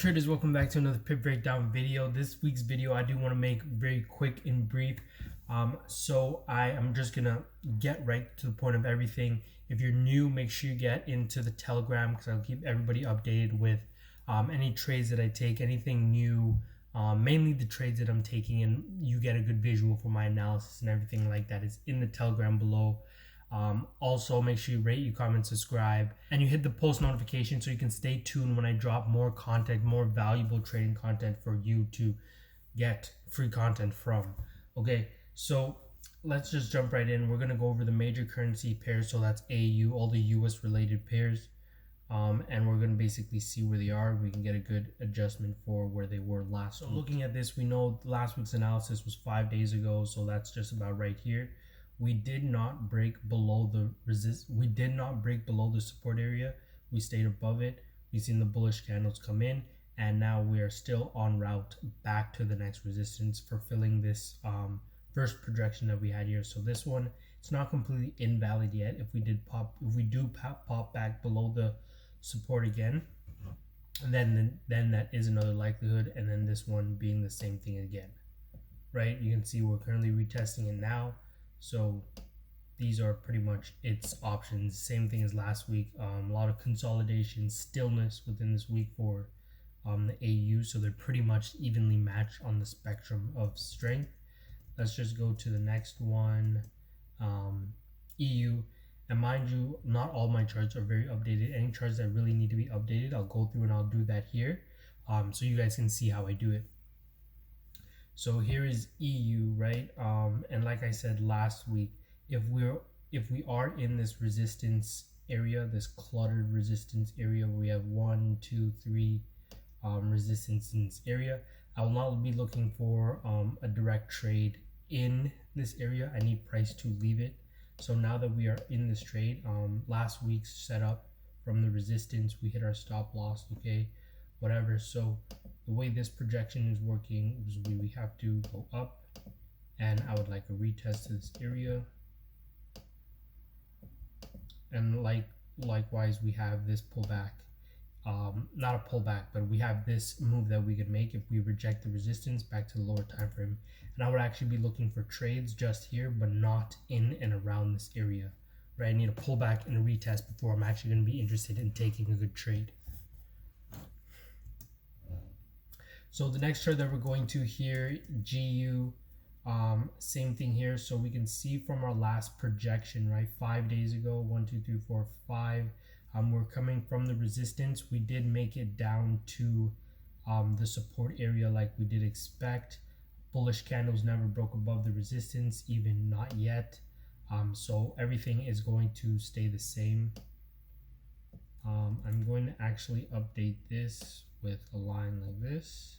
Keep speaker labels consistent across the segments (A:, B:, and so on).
A: traders, welcome back to another pip breakdown video. This week's video I do want to make very quick and brief. So I am just gonna get right to the point of everything. If you're new, make sure you get into the Telegram because I'll keep everybody updated with any trades that I take, anything new, mainly the trades that I'm taking, and you get a good visual for my analysis and everything like that is in the Telegram below. Also, make sure you rate, you comment, subscribe, and you hit the post notification so you can stay tuned when I drop more content, more valuable trading content for you to get free content from. Okay, so let's just jump right in. We're going to go over the major currency pairs. So that's AU, all the US related pairs. And we're going to basically see where they are. We can get a good adjustment for where they were last week. Looking at this, we know last week's analysis was 5 days ago, so that's just about right here. We did not break below the we did not break below the support area. We stayed above it. We've seen the bullish candles come in, and now we are still en route back to the next resistance, fulfilling this first projection that we had here. So this one, it's not completely invalid yet. If we do pop back below the support again, then that is another likelihood, and then this one being the same thing again, right? You can see we're currently retesting it now. So these are pretty much its options. Same thing as last week. A lot of consolidation, stillness within this week for the AU. So they're pretty much evenly matched on the spectrum of strength. Let's just go to the next one, EU. And mind you, not all my charts are very updated. Any charts that really need to be updated, I'll go through and I'll do that here, so you guys can see how I do it. So here is EU, right? And like I said last week, if we are in this resistance area, this cluttered resistance area, where we have 1, 2, 3 resistance in this area, I will not be looking for a direct trade in this area. I need price to leave it. So now that we are in this trade, last week's setup from the resistance, we hit our stop loss, okay, whatever. So the way this projection is working is we have to go up, and I would like a retest to this area, and likewise we have this pullback, not a pullback, but we have this move that we could make if we reject the resistance back to the lower time frame. And I would actually be looking for trades just here, but not in and around this area, right? I need a pullback and a retest before I'm actually going to be interested in taking a good trade. So the next chart that we're going to here, GU, same thing here. So we can see from our last projection, right, 5 days ago, 1, 2, 3, 4, 5, we're coming from the resistance. We did make it down to the support area like we did expect. Bullish candles never broke above the resistance, even not yet. So everything is going to stay the same. I'm going to actually update this with a line like this.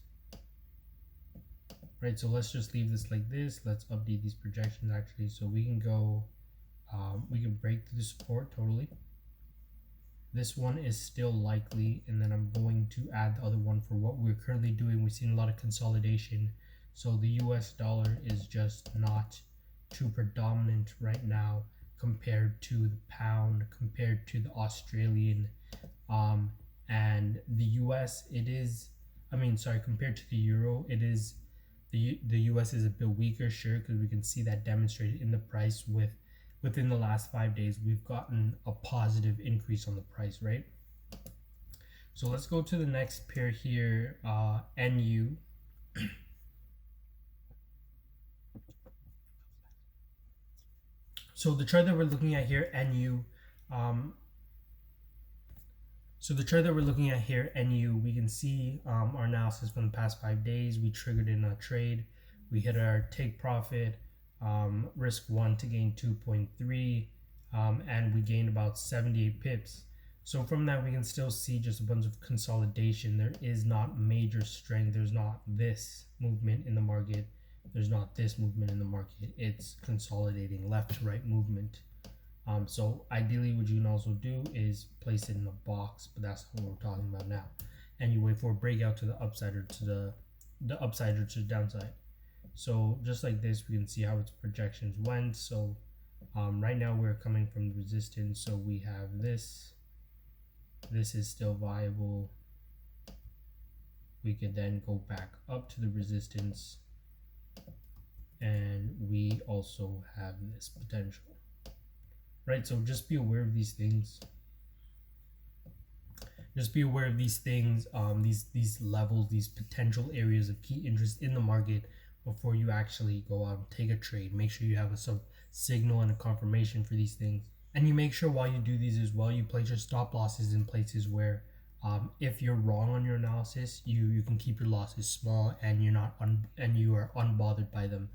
A: Right, so let's just leave this like this. Let's update these projections actually, so we can go, we can break through the support totally. This one is still likely, and then I'm going to add the other one for what we're currently doing. We've seen a lot of consolidation, so the US dollar is just not too predominant right now compared to the pound, compared to the Australian, and the US, it is, compared to the euro, it is, the US is a bit weaker, sure, because we can see that demonstrated in the price within the last 5 days. We've gotten a positive increase on the price, right? So let's go to the next pair here, NU. So the chart that we're looking at here, NU, we can see our analysis from the past 5 days. We triggered in a trade. We hit our take profit, risk 1 to gain 2.3, and we gained about 78 pips. So from that, we can still see just a bunch of consolidation. There is not major strength. There's not this movement in the market. There's not this movement in the market. It's consolidating, left to right movement. So ideally what you can also do is place it in a box, but that's what we're talking about now. And you wait for a breakout to the upside or to the upside or to the downside. So just like this, we can see how its projections went. So right now we're coming from the resistance. So we have this. This is still viable. we could then go back up to the resistance, and we also have this potential, right? So just be aware of these things. Just be aware of these things, these levels, these potential areas of key interest in the market before you actually go out and take a trade. Make sure you have some signal and a confirmation for these things. And you make sure while you do these as well, you place your stop losses in places where if you're wrong on your analysis, you can keep your losses small and you are unbothered by them.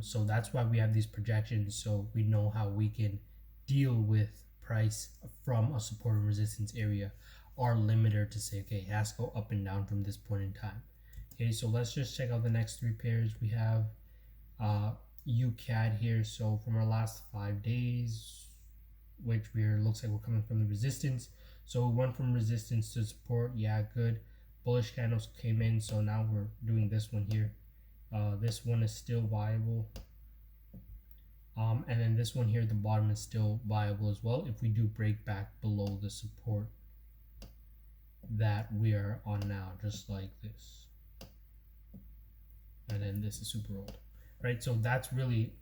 A: So that's why we have these projections, so we know how we can deal with price from a support and resistance area. Our limiter to say, okay, it has to go up and down from this point in time. Okay, so let's just check out the next three pairs. We have UCAD here. So from our last 5 days, which looks like we're coming from the resistance. So we went from resistance to support. Yeah, good. Bullish candles came in, so now we're doing this one here. This one is still viable. And then this one here at the bottom is still viable as well if we do break back below the support that we are on now, just like this. And then this is super old, right? So that's really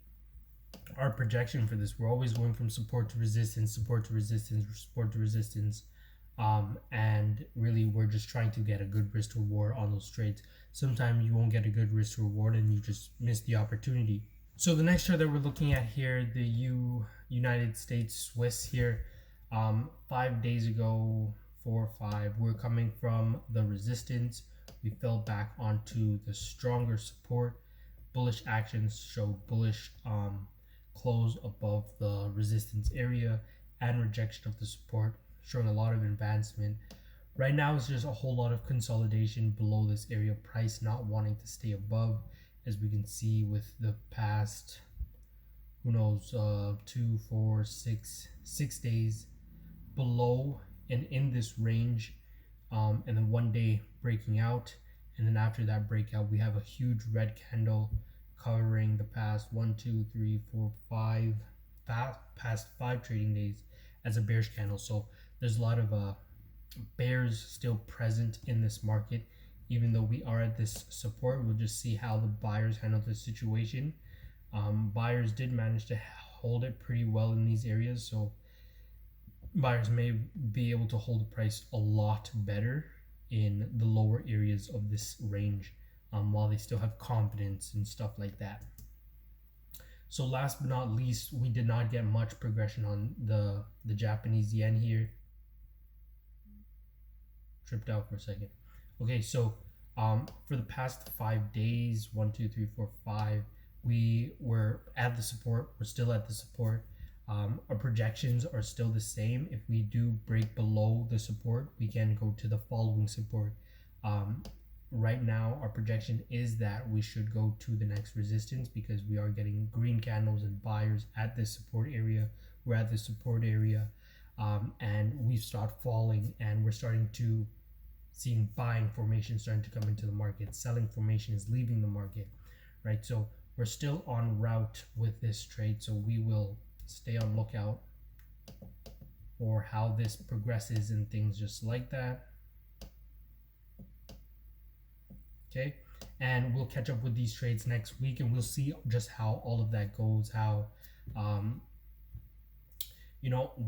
A: our projection for this. We're always going from support to resistance, support to resistance, support to resistance. And really we're just trying to get a good risk to reward on those trades. Sometimes you won't get a good risk to reward and you just miss the opportunity. So the next chart that we're looking at here, the United States Swiss here, 5 days ago, 4 or 5, we're coming from the resistance. We fell back onto the stronger support. Bullish actions show bullish close above the resistance area and rejection of the support, showing a lot of advancement. Right now it's just a whole lot of consolidation below this area, price not wanting to stay above, as we can see with the past, who knows, 2, 4, 6 days below and in this range, and then 1 day breaking out, and then after that breakout we have a huge red candle covering the past 1, 2, 3, 4, 5 past 5 trading days as a bearish candle. So there's a lot of bears still present in this market, even though we are at this support. We'll just see how the buyers handle the situation. Buyers did manage to hold it pretty well in these areas, so buyers may be able to hold the price a lot better in the lower areas of this range, while they still have confidence and stuff like that. So last but not least, we did not get much progression on the Japanese yen here. Tripped out for a second. Okay, so for the past 5 days, 1, 2, 3, 4, 5, we were at the support. We're still at the support. Our projections are still the same. If we do break below the support, we can go to the following support. Right now, our projection is that we should go to the next resistance because we are getting green candles and buyers at this support area. We're at the support area, and we've started falling, and we're starting to seeing buying formation starting to come into the market. Selling formation is leaving the market, right? So we're still en route with this trade, so we will stay on lookout for how this progresses and things just like that. Okay, and we'll catch up with these trades next week, and we'll see just how all of that goes, how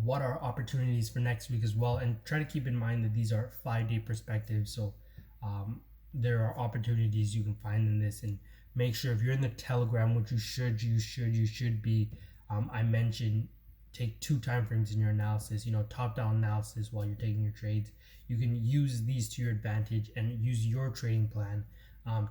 A: what are opportunities for next week as well. And try to keep in mind that these are 5-day perspectives, so there are opportunities you can find in this. And make sure if you're in the Telegram, which you should be, I mentioned take 2 time frames in your analysis, top-down analysis while you're taking your trades. You can use these to your advantage and use your trading plan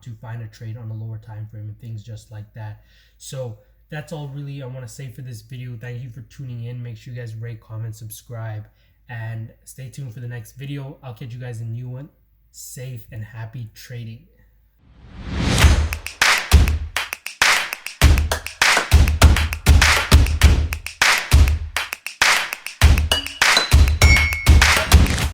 A: to find a trade on a lower time frame and things just like that. So that's all really I want to say for this video. Thank you for tuning in. Make sure you guys rate, comment, subscribe, and stay tuned for the next video. I'll catch you guys in a new one. Safe and happy trading.